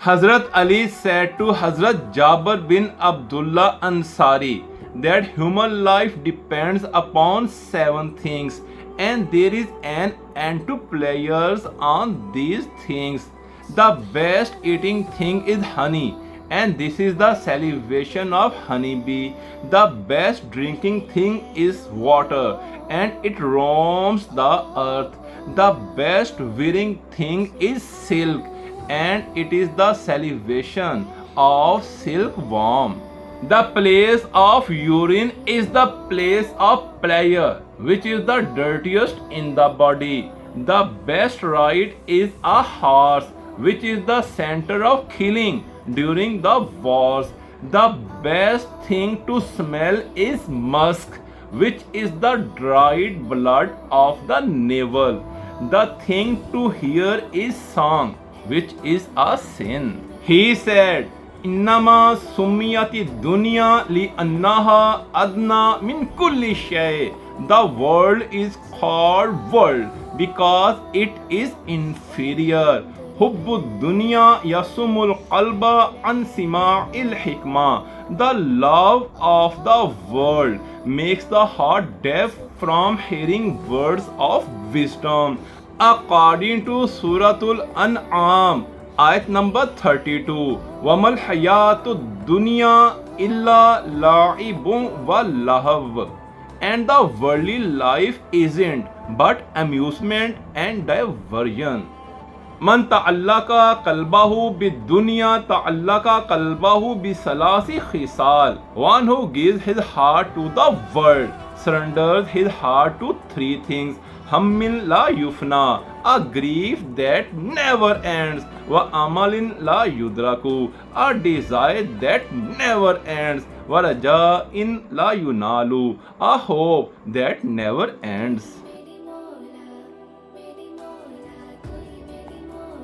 Hazrat Ali said to Hazrat Jabir bin Abdullah Ansari that human life depends upon 7 things and there is an end to players on these things. The best eating thing is honey, and this is the salivation of honeybee. The best drinking thing is water, and it roams the earth. The best wearing thing is silk, and it is the salivation of silkworm. The place of urine is the place of pleasure, which is the dirtiest in the body. The best ride is a horse, which is the center of killing during the wars. The best thing to smell is musk, which is the dried blood of the navel. The thing to hear is song, which is a sin. He said, Innama sumiyati dunya li annaha adna min kulli shay. The world is called world because it is inferior. Hubbud dunya yasumul qalba an sima'il hikmah. The love of the world makes the heart deaf from hearing words of wisdom. According to Suratul An'am, ayat number 32, وَمَا الْحَيَاةُ الدُّنْيَا إِلَّا لَعِبٌ وَلَهْوٌ. And the worldly life isn't but amusement and diversion. Man ta'allaka qalbahu bid-dunya ta'allaka qalbahu bi-salasi khisal. One who gives his heart to the world surrenders his heart to 3 things. Hammin la yufna, a grief that never ends. Wa amalin la yudraku, a desire that never ends. Wa raja'in la yunalu, a hope that never ends.